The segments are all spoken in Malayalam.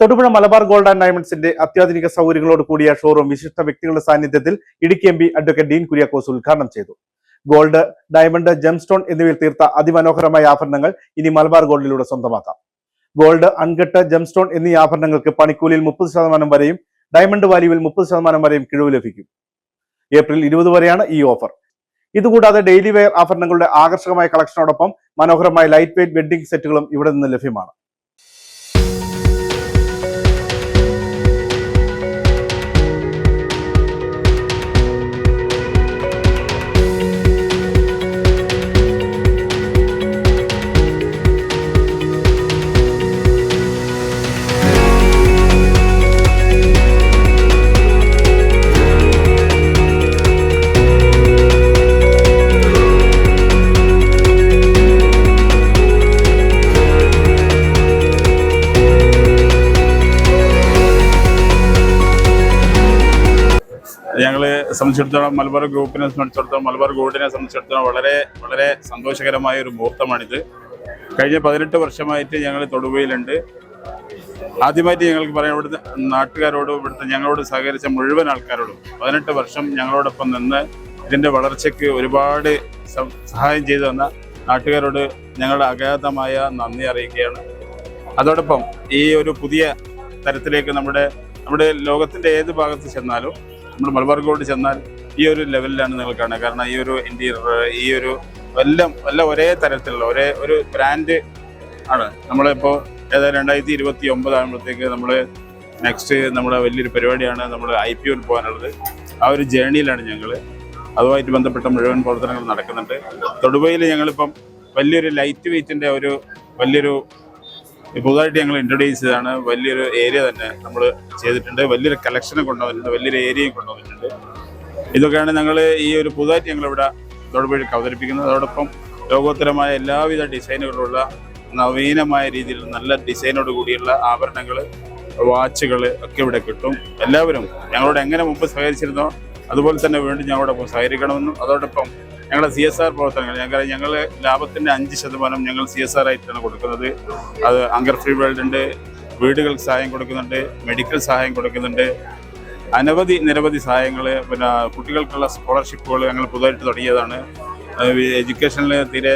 തൊടുപുഴ മലബാർ ഗോൾഡ് ആൻഡ് ഡയമണ്ട്സിന്റെ അത്യാധുനിക സൗകര്യങ്ങളോട് കൂടിയ ഷോറൂം വിശിഷ്ട വ്യക്തികളുടെ സാന്നിധ്യത്തിൽ ഇടുക്കി എംപി അഡ്വക്കേറ്റ് ഡീൻ കുര്യാക്കോസ് ഉദ്ഘാടനം ചെയ്തു. ഗോൾഡ്, ഡയമണ്ട്, ജംസ്റ്റോൺ എന്നിവയിൽ തീർത്ത അതിമനോഹരമായ ആഭരണങ്ങൾ ഇനി മലബാർ ഗോൾഡിലൂടെ സ്വന്തമാക്കാം. ഗോൾഡ്, അൺകട്ട്, ജംസ്റ്റോൺ എന്നീ ആഭരണങ്ങൾക്ക് പണിക്കൂലിയിൽ 30% വരെയും ഡയമണ്ട് വാല്യൂവിൽ 30% വരെയും കിഴിവ് ലഭിക്കും. ഏപ്രിൽ 20 വരെയാണ് ഈ ഓഫർ. ഇതുകൂടാതെ ഡെയിലി വെയർ ആഭരണങ്ങളുടെ ആകർഷകമായ കളക്ഷനോടൊപ്പം മനോഹരമായ ലൈറ്റ് വെയ്റ്റ് വെഡ്ഡിംഗ് സെറ്റുകളും ഇവിടെ നിന്ന് ലഭ്യമാണ്. ഞങ്ങളെ സംബന്ധിച്ചിടത്തോളം മലബാർ ഗ്രൂപ്പിനെ സംബന്ധിച്ചിടത്തോളം മലബാർ ഗോൾഡിനെ സംബന്ധിച്ചിടത്തോളം വളരെ സന്തോഷകരമായ ഒരു മുഹൂർത്തമാണിത്. കഴിഞ്ഞ 18 വർഷമായിട്ട് ഞങ്ങൾ തൊടുപുഴയിലുണ്ട്. ആദ്യമായിട്ട് ഞങ്ങൾക്ക് പറയാം, ഇവിടുത്തെ നാട്ടുകാരോടും ഇവിടുത്തെ ഞങ്ങളോട് സഹകരിച്ച മുഴുവൻ ആൾക്കാരോടും 18 വർഷം ഞങ്ങളോടൊപ്പം നിന്ന് ഇതിൻ്റെ വളർച്ചയ്ക്ക് ഒരുപാട് സഹായം ചെയ്തു തന്ന നാട്ടുകാരോട് ഞങ്ങളുടെ അഗാധമായ നന്ദി അറിയിക്കുകയാണ്. അതോടൊപ്പം ഈ ഒരു പുതിയ തരത്തിലേക്ക് നമ്മുടെ ലോകത്തിൻ്റെ ഏത് ഭാഗത്ത് ചെന്നാലും നമ്മൾ മലബാർ ഗോൾഡ് ചെന്നാൽ ഈ ഒരു ലെവലിലാണ് നിങ്ങൾ കാണുക. കാരണം ഈ ഒരു ഇന്റീരിയർ, ഈ ഒരു എല്ലാം ഒരേ തരത്തിലുള്ള ഒരു ബ്രാൻഡ് ആണ്. നമ്മളിപ്പോൾ ഏതായാലും 2029 ആകുമ്പോഴത്തേക്ക് നമ്മൾ നെക്സ്റ്റ് നമ്മുടെ വലിയൊരു പരിപാടിയാണ്, നമ്മൾ IPO പോകാനുള്ളത്. ആ ഒരു ജേണിയിലാണ് ഞങ്ങൾ. അതുമായിട്ട് ബന്ധപ്പെട്ട മുഴുവൻ പ്രവർത്തനങ്ങൾ നടക്കുന്നുണ്ട്. തൊടുപുഴയിൽ ഞങ്ങളിപ്പം വലിയൊരു ലൈറ്റ് വെയ്റ്റിൻ്റെ വലിയൊരു പുതുതായിട്ട് ഞങ്ങൾ ഇൻട്രൊഡ്യൂസ് ചെയ്തതാണ്. വലിയൊരു ഏരിയ തന്നെ നമ്മൾ ചെയ്തിട്ടുണ്ട്. വലിയൊരു കളക്ഷനും കൊണ്ടുവന്നിട്ടുണ്ട്, വലിയൊരു ഏരിയയും കൊണ്ടുവന്നിട്ടുണ്ട്. ഇതൊക്കെയാണ് ഞങ്ങൾ ഈ ഒരു പുതുതായിട്ട് ഞങ്ങളിവിടെ തൊടുപുഴയ്ക്ക് അവതരിപ്പിക്കുന്നത്. അതോടൊപ്പം ലോകോത്തരമായ എല്ലാവിധ ഡിസൈനുകളുള്ള നവീനമായ രീതിയിൽ നല്ല ഡിസൈനോട് കൂടിയുള്ള ആഭരണങ്ങൾ, വാച്ചുകൾ ഒക്കെ ഇവിടെ കിട്ടും. എല്ലാവരും ഞങ്ങളോട് എങ്ങനെ മുമ്പ് സഹകരിച്ചിരുന്നോ അതുപോലെ തന്നെ വീണ്ടും ഞങ്ങളോടൊപ്പം സഹകരിക്കണമെന്നും, അതോടൊപ്പം ഞങ്ങളുടെ CSR പ്രവർത്തനങ്ങൾ ഞങ്ങൾ ലാഭത്തിൻ്റെ 5% ഞങ്ങൾ CSR ആയിട്ടാണ് കൊടുക്കുന്നത്. അത് ഹങ്കർ ഫ്രീ വേൾഡ് ഉണ്ട്, വീടുകൾക്ക് സഹായം കൊടുക്കുന്നുണ്ട്, മെഡിക്കൽ സഹായം കൊടുക്കുന്നുണ്ട്, നിരവധി സഹായങ്ങൾ. പിന്നെ കുട്ടികൾക്കുള്ള സ്കോളർഷിപ്പുകൾ ഞങ്ങൾ പുതുതായിട്ട് തുടങ്ങിയതാണ്. എഡ്യൂക്കേഷനിൽ തീരെ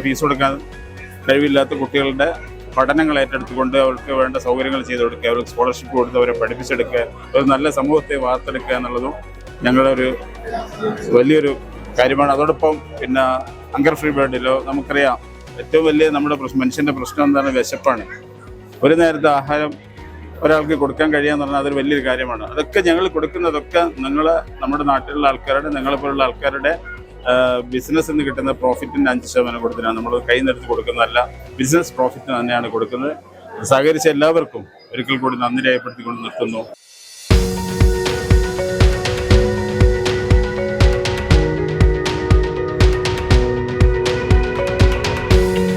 ഫീസ് കൊടുക്കാൻ കഴിവില്ലാത്ത കുട്ടികളുടെ പഠനങ്ങൾ ഏറ്റെടുത്തുകൊണ്ട് അവർക്ക് വേണ്ട സൗകര്യങ്ങൾ ചെയ്തു കൊടുക്കുക, അവർക്ക് സ്കോളർഷിപ്പ് കൊടുത്ത് അവരെ പഠിപ്പിച്ചെടുക്കുക, ഒരു നല്ല സമൂഹത്തെ വാർത്തെടുക്കുക എന്നുള്ളതും ഞങ്ങളുടെ ഒരു വലിയൊരു കാര്യമാണ്. അതോടൊപ്പം പിന്നെ ഹങ്കർ ഫ്രീ വേൾഡിലോ നമുക്കറിയാം ഏറ്റവും വലിയ നമ്മുടെ മനുഷ്യൻ്റെ പ്രശ്നം എന്താണ്? വിശപ്പാണ്. ഒരു നേരത്തെ ആഹാരം ഒരാൾക്ക് കൊടുക്കാൻ കഴിയാന്ന് പറഞ്ഞാൽ അതൊരു വലിയൊരു കാര്യമാണ്. അതൊക്കെ ഞങ്ങൾ കൊടുക്കുന്നതൊക്കെ നമ്മുടെ നാട്ടിലുള്ള ആൾക്കാരുടെ, ഞങ്ങളെപ്പോലുള്ള ആൾക്കാരുടെ ബിസിനസ് നിന്ന് കിട്ടുന്ന പ്രോഫിറ്റിൻ്റെ 5% കൊടുത്തിട്ടാണ്. നമ്മൾ കൈ നിന്നെടുത്ത് കൊടുക്കുന്നതല്ല, ബിസിനസ് പ്രോഫിറ്റ് തന്നെയാണ് കൊടുക്കുന്നത്. സഹകരിച്ച എല്ലാവർക്കും ഒരിക്കൽ കൂടി നന്ദി രേഖപ്പെടുത്തിക്കൊണ്ട് നിർത്തുന്നു.